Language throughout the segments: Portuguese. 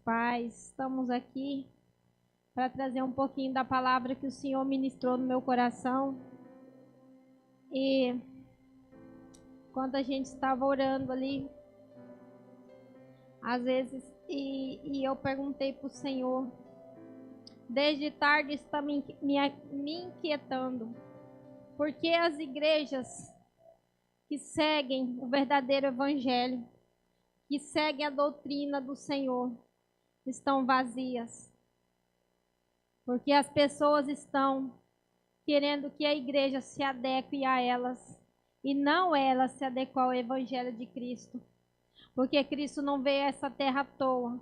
paz. Estamos aqui para trazer um pouquinho da palavra que o Senhor ministrou no meu coração. E quando a gente estava orando ali, às vezes, e eu perguntei para o Senhor, desde tarde está me inquietando, porque as igrejas que seguem o verdadeiro evangelho, que seguem a doutrina do Senhor, estão vazias. Porque as pessoas estão querendo que a igreja se adeque a elas, e não elas se adequar ao evangelho de Cristo. Porque Cristo não veio a essa terra à toa.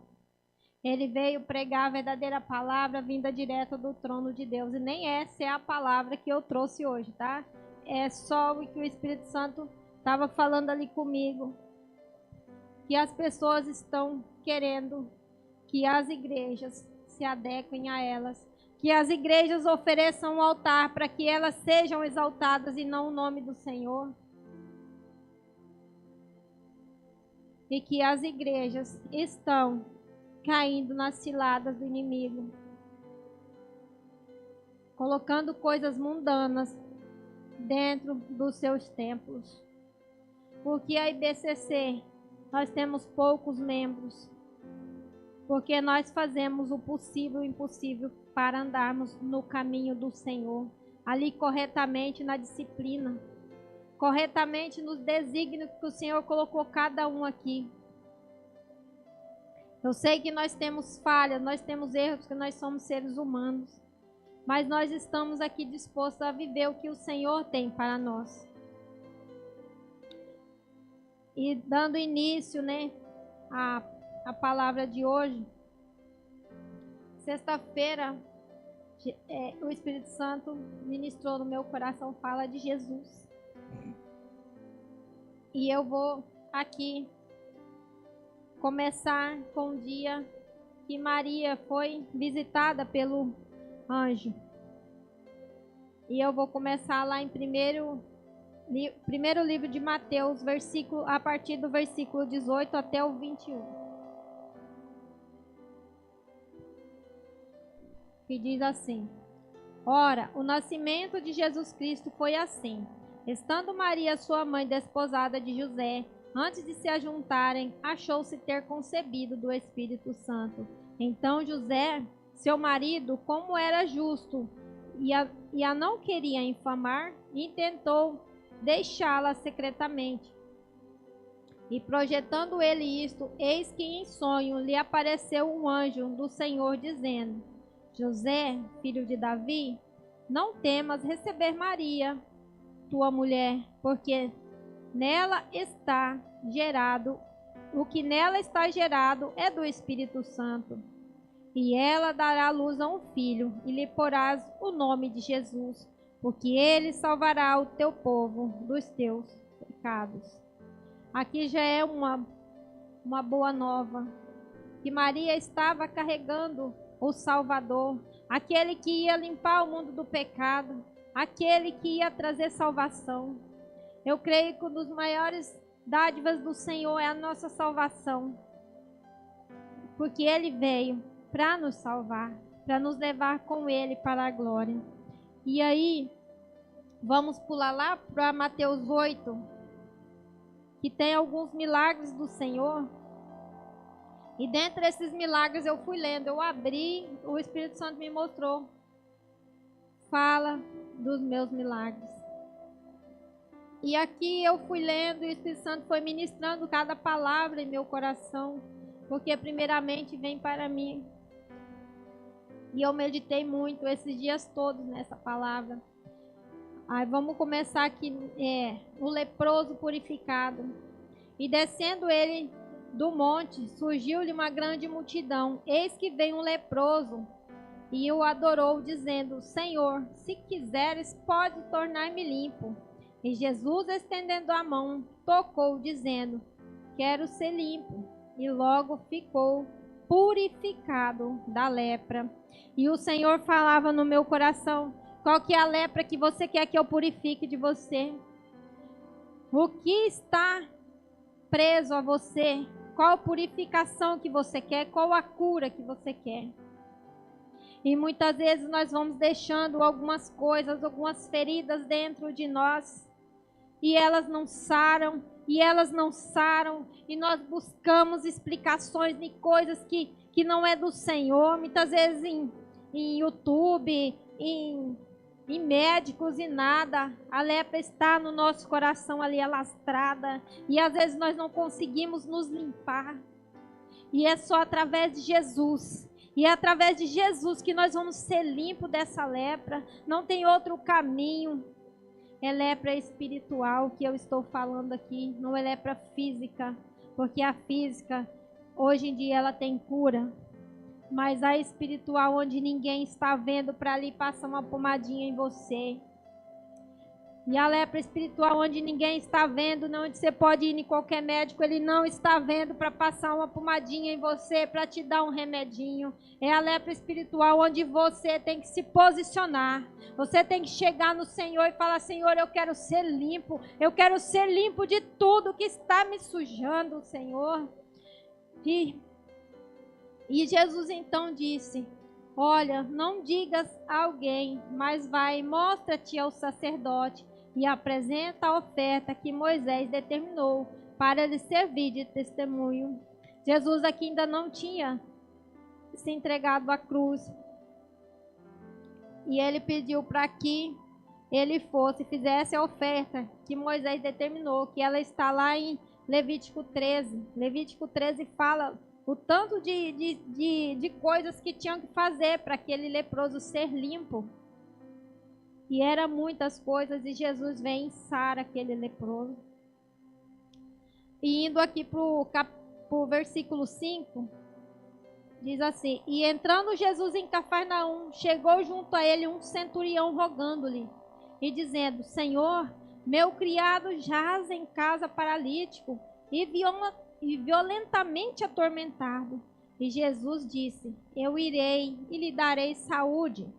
Ele veio pregar a verdadeira palavra vinda direto do trono de Deus. E nem essa é a palavra que eu trouxe hoje, tá? É só o que o Espírito Santo estava falando ali comigo. Que as pessoas estão querendo que as igrejas se adequem a elas. Que as igrejas ofereçam um altar para que elas sejam exaltadas e não o nome do Senhor. E que as igrejas estão caindo nas ciladas do inimigo, colocando coisas mundanas dentro dos seus templos. Porque a IBCC, nós temos poucos membros, porque nós fazemos o possível e o impossível para andarmos no caminho do Senhor, ali corretamente na disciplina, corretamente nos desígnios que o Senhor colocou cada um aqui. Eu sei que nós temos falhas, nós temos erros, porque nós somos seres humanos. Mas nós estamos aqui dispostos a viver o que o Senhor tem para nós. E dando início, a palavra de hoje. Sexta-feira, o Espírito Santo ministrou no meu coração, fala de Jesus. E eu vou aqui começar com o dia que Maria foi visitada pelo anjo. E eu vou começar lá em primeiro livro de Mateus, a partir do versículo 18 até o 21. Que diz assim: Ora, o nascimento de Jesus Cristo foi assim. Estando Maria, sua mãe, desposada de José, antes de se ajuntarem, achou-se ter concebido do Espírito Santo. Então José, seu marido, como era justo e a não queria infamar, intentou deixá-la secretamente. E projetando ele isto, eis que em sonho lhe apareceu um anjo do Senhor, dizendo: José, filho de Davi, não temas receber Maria, tua mulher, porque nela está gerado, o que nela está gerado é do Espírito Santo. E ela dará luz a um filho, e lhe porás o nome de Jesus, porque ele salvará o teu povo dos teus pecados. Aqui já é uma boa nova, que Maria estava carregando o Salvador, aquele que ia limpar o mundo do pecado, aquele que ia trazer salvação. Eu creio que uma das maiores dádivas do Senhor é a nossa salvação, porque ele veio para nos salvar, para nos levar com ele para a glória. E aí, vamos pular lá para Mateus 8, que tem alguns milagres do Senhor. E dentre esses milagres eu fui lendo, eu abri, o Espírito Santo me mostrou. Fala dos meus milagres. E aqui eu fui lendo e o Espírito Santo foi ministrando cada palavra em meu coração, porque primeiramente vem para mim. E eu meditei muito esses dias todos nessa palavra. Aí vamos começar aqui, o leproso purificado. E descendo ele do monte, surgiu-lhe uma grande multidão. Eis que vem um leproso e o adorou, dizendo: Senhor, se quiseres, pode tornar-me limpo. E Jesus, estendendo a mão, tocou, dizendo: Quero ser limpo. E logo ficou purificado da lepra. E o Senhor falava no meu coração: qual que é a lepra que você quer que eu purifique de você? O que está preso a você? qual a purificação que você quer, qual a cura que você quer. E muitas vezes nós vamos deixando algumas coisas, algumas feridas dentro de nós, e elas não saram, e nós buscamos explicações de coisas que não é do Senhor, muitas vezes em YouTube, em médicos e nada. A lepra está no nosso coração ali alastrada, e às vezes nós não conseguimos nos limpar, e é só através de Jesus. E é através de Jesus que nós vamos ser limpos dessa lepra. Não tem outro caminho. É lepra espiritual que eu estou falando aqui, não é lepra física, porque a física hoje em dia ela tem cura, mas a espiritual, onde ninguém está vendo, para ali passar uma pomadinha em você. E a lepra espiritual, onde ninguém está vendo, onde você pode ir em qualquer médico, ele não está vendo, para passar uma pomadinha em você, para te dar um remedinho. É a lepra espiritual, onde você tem que se posicionar. Você tem que chegar no Senhor e falar: Senhor, eu quero ser limpo de tudo que está me sujando, Senhor. E Jesus então disse: olha, não digas a alguém, mas vai, mostra-te ao sacerdote e apresenta a oferta que Moisés determinou para lhe servir de testemunho. Jesus aqui ainda não tinha se entregado à cruz. E ele pediu para que ele fosse, fizesse a oferta que Moisés determinou, que ela está lá em Levítico 13. Levítico 13 fala o tanto de coisas que tinham que fazer para aquele leproso ser limpo. E eram muitas coisas, e Jesus vem e sara aquele leproso. E indo aqui para o versículo 5, diz assim: e entrando Jesus em Cafarnaum, chegou junto a ele um centurião rogando-lhe e dizendo: Senhor, meu criado jaz em casa paralítico e violentamente atormentado. E Jesus disse: eu irei e lhe darei saúde.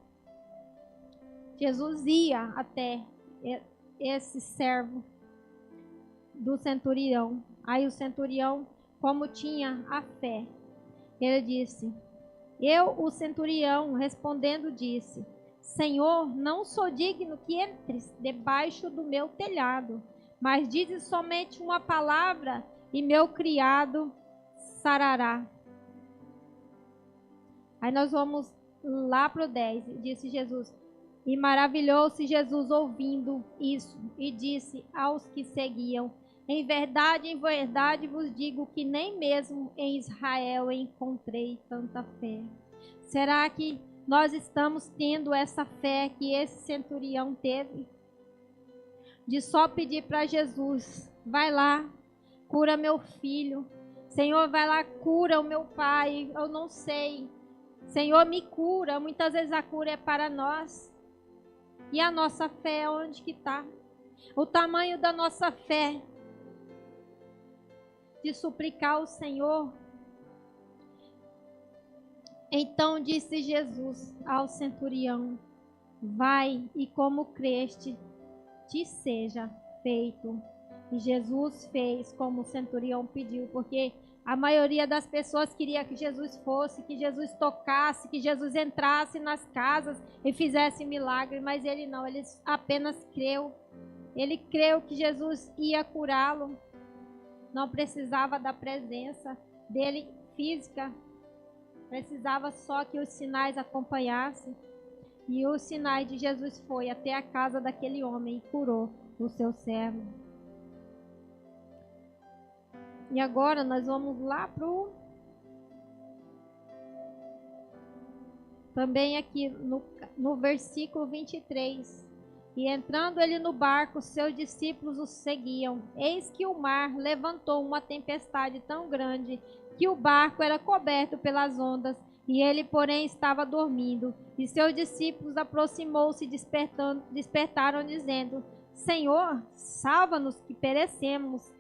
Jesus ia até esse servo do centurião. Aí o centurião, como tinha a fé, ele disse: o centurião, respondendo, disse: Senhor, não sou digno que entres debaixo do meu telhado, mas dize somente uma palavra e meu criado sarará. Aí nós vamos lá para o 10. Disse Jesus: e maravilhou-se Jesus ouvindo isso, e disse aos que seguiam: em verdade vos digo que nem mesmo em Israel encontrei tanta fé. Será que nós estamos tendo essa fé que esse centurião teve? De só pedir para Jesus: vai lá, cura meu filho. Senhor, vai lá, cura o meu pai. Eu não sei. Senhor, me cura. Muitas vezes a cura é para nós. E a nossa fé, onde que está? O tamanho da nossa fé de suplicar ao Senhor. Então disse Jesus ao centurião: vai, e como creste, te seja feito. E Jesus fez como o centurião pediu, porque a maioria das pessoas queria que Jesus fosse, que Jesus tocasse, que Jesus entrasse nas casas e fizesse milagre, mas ele não, ele apenas creu. Ele creu que Jesus ia curá-lo. Não precisava da presença dele física, precisava só que os sinais acompanhassem. E os sinais de Jesus foi até a casa daquele homem e curou o seu servo. E agora nós vamos lá também aqui no versículo 23. E entrando ele no barco, seus discípulos o seguiam. Eis que o mar levantou uma tempestade tão grande que o barco era coberto pelas ondas, e ele, porém, estava dormindo. E seus discípulos aproximou-se e despertaram, dizendo: Senhor, salva-nos que perecemos.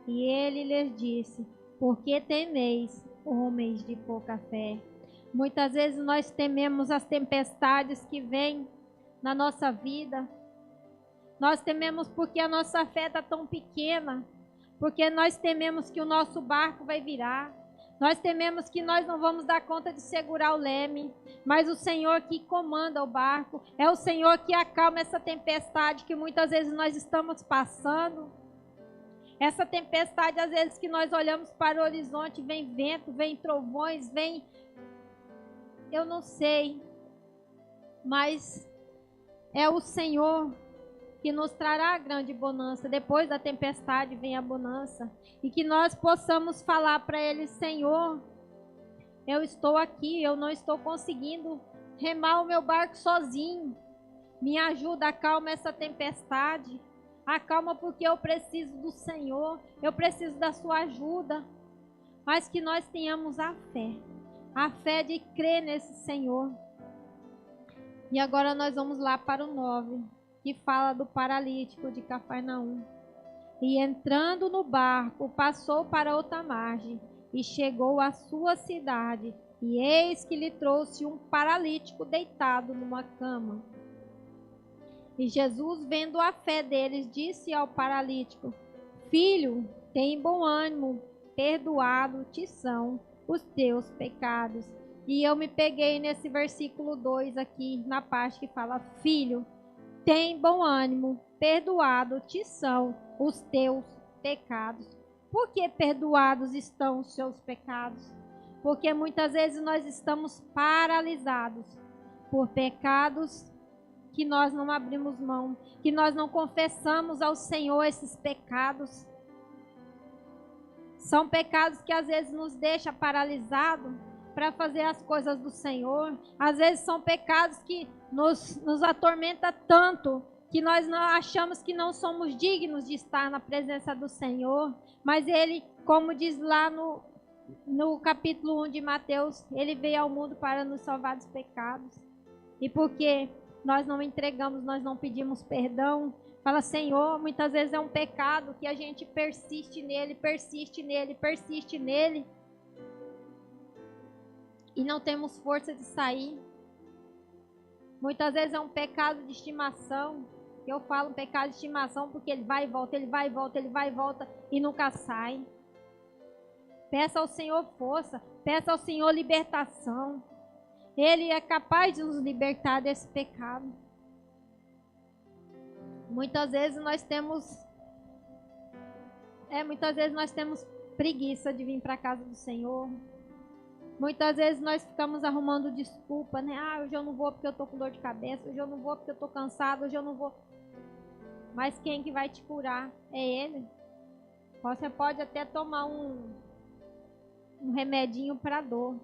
E ele lhes disse: por que temeis, homens de pouca fé? Muitas vezes nós tememos as tempestades que vêm na nossa vida. Nós tememos porque a nossa fé está tão pequena, porque nós tememos que o nosso barco vai virar. Nós tememos que nós não vamos dar conta de segurar o leme, mas o Senhor que comanda o barco, é o Senhor que acalma essa tempestade que muitas vezes nós estamos passando. Essa tempestade, às vezes que nós olhamos para o horizonte, vem vento, vem trovões, vem... Eu não sei, mas é o Senhor que nos trará a grande bonança. Depois da tempestade vem a bonança. E que nós possamos falar para Ele: Senhor, eu estou aqui, eu não estou conseguindo remar o meu barco sozinho. Me ajuda, acalma essa tempestade. Acalma, porque eu preciso do Senhor, eu preciso da sua ajuda. Mas que nós tenhamos a fé de crer nesse Senhor. E agora nós vamos lá para o 9. Que fala do paralítico de Cafarnaum. E entrando no barco, passou para outra margem, e chegou à sua cidade, e eis que lhe trouxe um paralítico deitado numa cama. E Jesus, vendo a fé deles, disse ao paralítico: Filho, tem bom ânimo, perdoado te são os teus pecados. E eu me peguei nesse versículo 2 aqui, na parte que fala: Filho, tem bom ânimo, perdoado te são os teus pecados. Por que perdoados estão os seus pecados? Porque muitas vezes nós estamos paralisados por pecados que nós não abrimos mão, que nós não confessamos ao Senhor esses pecados. São pecados que às vezes nos deixam paralisados para fazer as coisas do Senhor. Às vezes são pecados que nos atormenta tanto que nós não achamos que não somos dignos de estar na presença do Senhor. Mas Ele, como diz lá no capítulo 1 de Mateus, Ele veio ao mundo para nos salvar dos pecados. E porque nós não entregamos, nós não pedimos perdão, fala: Senhor, muitas vezes é um pecado que a gente persiste nele, e não temos força de sair. Muitas vezes é um pecado de estimação. Eu falo pecado de estimação porque ele vai e volta, e nunca sai. Peça ao Senhor força, peça ao Senhor libertação. Ele é capaz de nos libertar desse pecado. Muitas vezes nós temos preguiça de vir para a casa do Senhor. Muitas vezes nós ficamos arrumando desculpa, né? Hoje eu não vou porque eu tô com dor de cabeça, hoje eu não vou porque eu tô cansado, hoje eu não vou. Mas quem que vai te curar? É Ele. Você pode até tomar um remedinho para dor.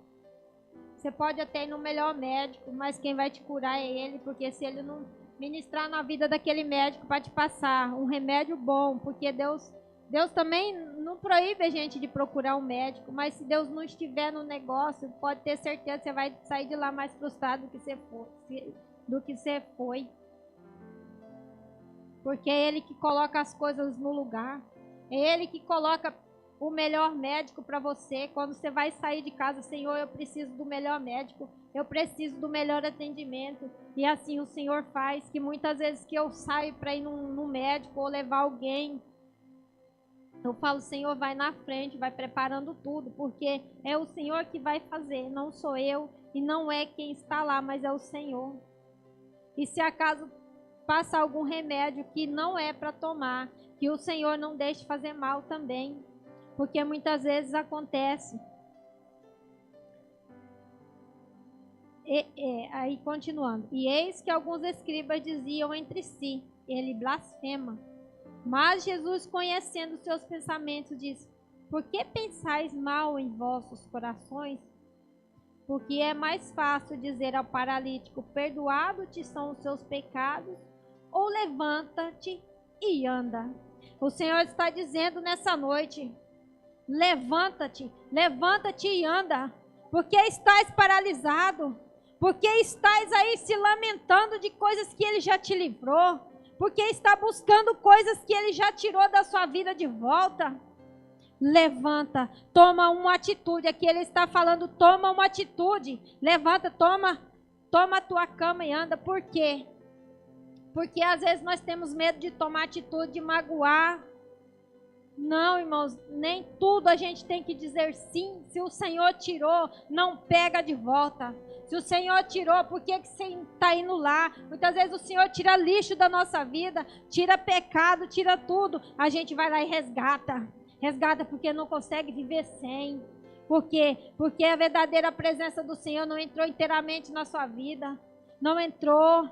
Você pode até ir no melhor médico, mas quem vai te curar é Ele, porque se Ele não ministrar na vida daquele médico para te passar um remédio bom, porque Deus também não proíbe a gente de procurar um médico, mas se Deus não estiver no negócio, pode ter certeza que você vai sair de lá mais frustrado do que você foi. Porque é Ele que coloca as coisas no lugar. É Ele que coloca o melhor médico para você. Quando você vai sair de casa: Senhor, eu preciso do melhor médico, eu preciso do melhor atendimento. E assim o Senhor faz, que muitas vezes que eu saio para ir num médico ou levar alguém, eu falo: Senhor, vai na frente, vai preparando tudo, porque é o Senhor que vai fazer, não sou eu, e não é quem está lá, mas é o Senhor. E se acaso passar algum remédio que não é para tomar, que o Senhor não deixe fazer mal também, porque muitas vezes acontece. Aí continuando: e eis que alguns escribas diziam entre si: ele blasfema. Mas Jesus, conhecendo seus pensamentos, disse: por que pensais mal em vossos corações? Porque é mais fácil dizer ao paralítico: perdoado-te são os seus pecados, ou levanta-te e anda. O Senhor está dizendo nessa noite: levanta-te e anda. Porque estás paralisado? Porque estás aí se lamentando de coisas que Ele já te livrou? Porque está buscando coisas que Ele já tirou da sua vida de volta? Levanta, toma uma atitude. Aqui Ele está falando: toma uma atitude. Levanta, toma a tua cama e anda. Por quê? Porque às vezes nós temos medo de tomar atitude, de magoar. Não, irmãos, nem tudo a gente tem que dizer sim. Se o Senhor tirou, não pega de volta. Se o Senhor tirou, por que você está indo lá? Muitas vezes o Senhor tira lixo da nossa vida, tira pecado, tira tudo. A gente vai lá e resgata. Resgata porque não consegue viver sem. Por quê? Porque a verdadeira presença do Senhor não entrou inteiramente na sua vida. Não entrou.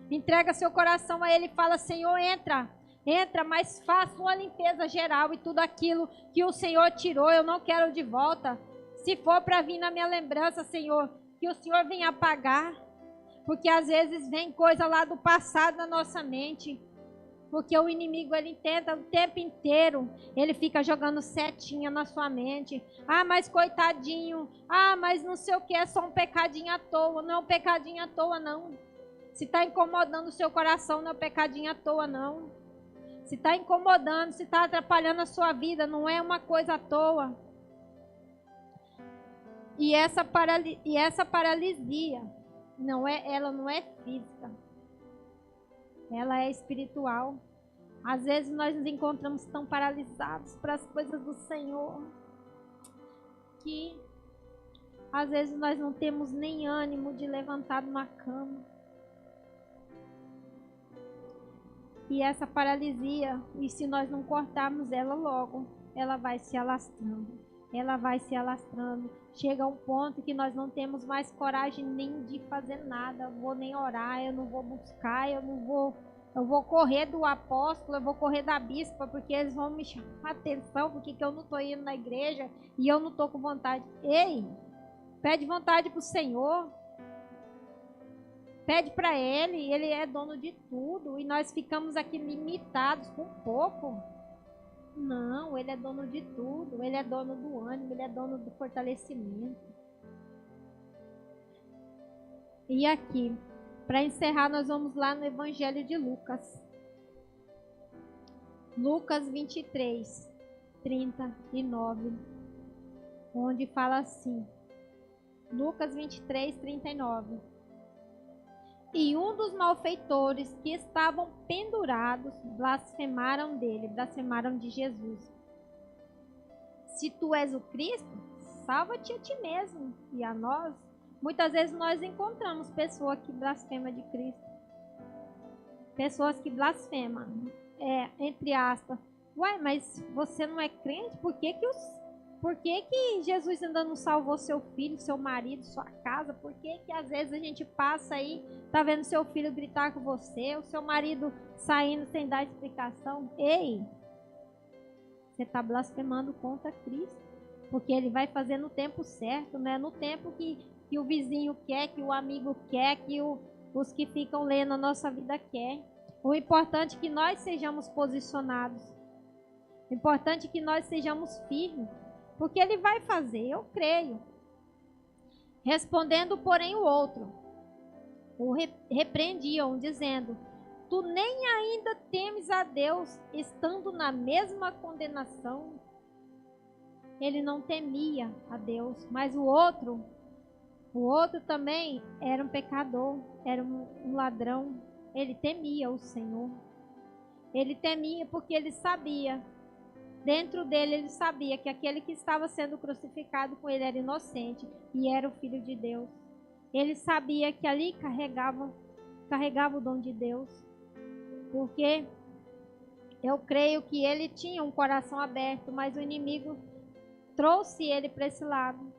Entrega seu coração a Ele e fala: Senhor, entra. Entra, mas faça uma limpeza geral e tudo aquilo que o Senhor tirou, eu não quero de volta. Se for para vir na minha lembrança, Senhor, que o Senhor venha apagar. Porque às vezes vem coisa lá do passado na nossa mente. Porque o inimigo, ele tenta o tempo inteiro, ele fica jogando setinha na sua mente. Ah, mas coitadinho. Ah, mas não sei o que, é só um pecadinho à toa. Não é um pecadinho à toa, não. Se está incomodando o seu coração, não é um pecadinho à toa, não. Se está incomodando, se está atrapalhando a sua vida, não é uma coisa à toa. E essa paralisia, ela não é física. Ela é espiritual. Às vezes nós nos encontramos tão paralisados para as coisas do Senhor, que às vezes nós não temos nem ânimo de levantar de uma cama. E essa paralisia, e se nós não cortarmos ela logo, ela vai se alastrando. Ela vai se alastrando. Chega um ponto que nós não temos mais coragem nem de fazer nada. Eu vou nem orar, eu não vou buscar, eu vou correr do apóstolo, eu vou correr da bispa, porque eles vão me chamar a atenção, porque que eu não estou indo na igreja e eu não estou com vontade. Ei, pede vontade para o Senhor. Pede para Ele é dono de tudo e nós ficamos aqui limitados com pouco. Não, Ele é dono de tudo, Ele é dono do ânimo, Ele é dono do fortalecimento. E aqui, para encerrar, nós vamos lá no Evangelho de Lucas. Lucas 23, 39, onde fala assim. Lucas 23, 39. E um dos malfeitores que estavam pendurados blasfemaram dele, blasfemaram de Jesus. Se tu és o Cristo, salva-te a ti mesmo e a nós. Muitas vezes nós encontramos pessoas que blasfemam de Cristo. Pessoas que blasfemam, entre aspas. Ué, mas você não é crente? Por que que Jesus ainda não salvou seu filho, seu marido, sua casa? Por que às vezes a gente passa aí, tá vendo seu filho gritar com você, o seu marido saindo sem dar explicação? Ei, você está blasfemando contra Cristo, porque Ele vai fazer no tempo certo, não é no tempo que o vizinho quer, que o amigo quer, que os que ficam lendo a nossa vida quer. O importante é que nós sejamos posicionados. O importante é que nós sejamos firmes. Porque Ele vai fazer, eu creio. Respondendo, porém, o outro, o repreendiam, dizendo: tu nem ainda temes a Deus, estando na mesma condenação. Ele não temia a Deus, mas o outro também era um pecador, era um ladrão. Ele temia o Senhor. Ele temia porque ele sabia. Dentro dele ele sabia que aquele que estava sendo crucificado com ele era inocente e era o Filho de Deus. Ele sabia que ali carregava o dom de Deus. Porque eu creio que ele tinha um coração aberto, mas o inimigo trouxe ele para esse lado.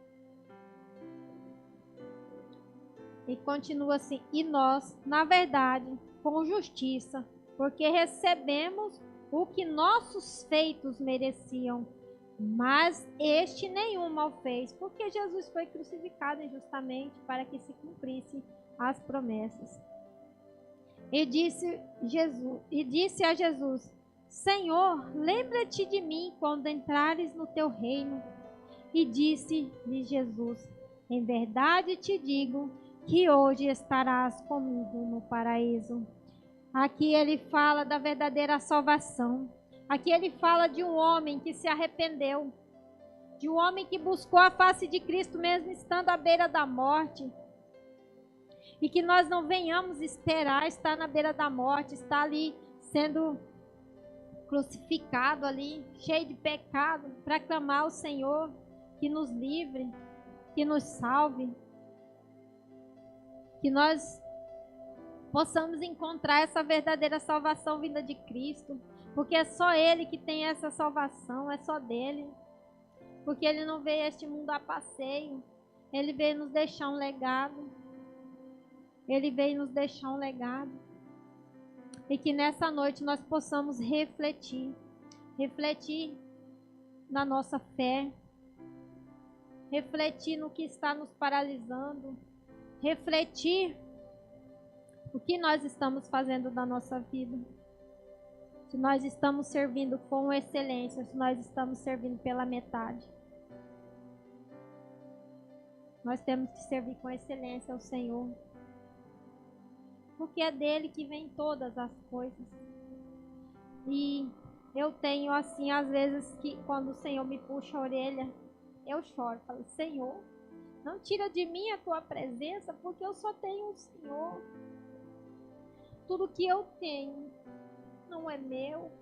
E continua assim: e nós, na verdade, com justiça, porque recebemos o que nossos feitos mereciam, mas este nenhum mal fez, porque Jesus foi crucificado injustamente para que se cumprisse as promessas. E disse a Jesus: Senhor, lembra-te de mim quando entrares no teu reino. E disse-lhe Jesus: em verdade te digo que hoje estarás comigo no paraíso. Aqui ele fala da verdadeira salvação. Aqui ele fala de um homem que se arrependeu. De um homem que buscou a face de Cristo mesmo estando à beira da morte. E que nós não venhamos esperar estar na beira da morte, estar ali sendo crucificado ali, cheio de pecado, para clamar ao Senhor que nos livre, que nos salve, que nós possamos encontrar essa verdadeira salvação vinda de Cristo, porque é só Ele que tem essa salvação, é só dele, porque Ele não veio a este mundo a passeio, Ele veio nos deixar um legado, Ele veio nos deixar um legado, e que nessa noite nós possamos refletir na nossa fé, refletir no que está nos paralisando, refletir o que nós estamos fazendo da nossa vida. Se nós estamos servindo com excelência, se nós estamos servindo pela metade. Nós temos que servir com excelência ao Senhor. Porque é dele que vem todas as coisas. E eu tenho assim, às vezes, que quando o Senhor me puxa a orelha, eu choro. Falo, Senhor, não tira de mim a tua presença, porque eu só tenho o Senhor. Tudo que eu tenho não é meu.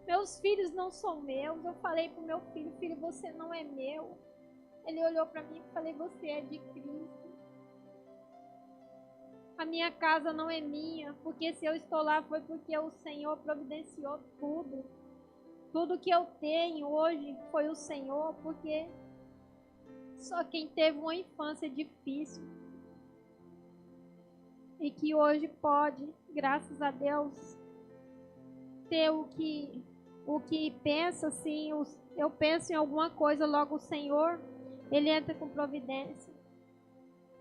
Meus filhos não são meus. Eu falei para o meu filho, filho, você não é meu. Ele olhou para mim e falei, você é de Cristo. A minha casa não é minha, porque se eu estou lá foi porque o Senhor providenciou tudo. Tudo que eu tenho hoje foi o Senhor, porque só quem teve uma infância difícil e que hoje pode, graças a Deus, ter o que pensa assim, eu penso em alguma coisa, logo o Senhor, Ele entra com providência.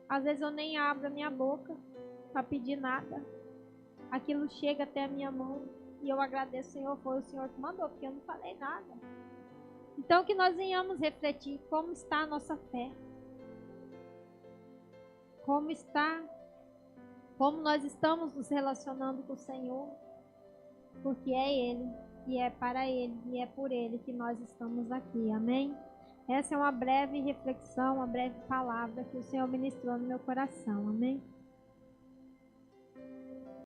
Às vezes eu nem abro a minha boca para pedir nada. Aquilo chega até a minha mão e eu agradeço, Senhor, foi o Senhor que mandou, porque eu não falei nada. Então que nós venhamos refletir como está a nossa fé. Como nós estamos nos relacionando com o Senhor, porque é Ele, e é para Ele, e é por Ele que nós estamos aqui, amém? Essa é uma breve reflexão, uma breve palavra que o Senhor ministrou no meu coração, amém?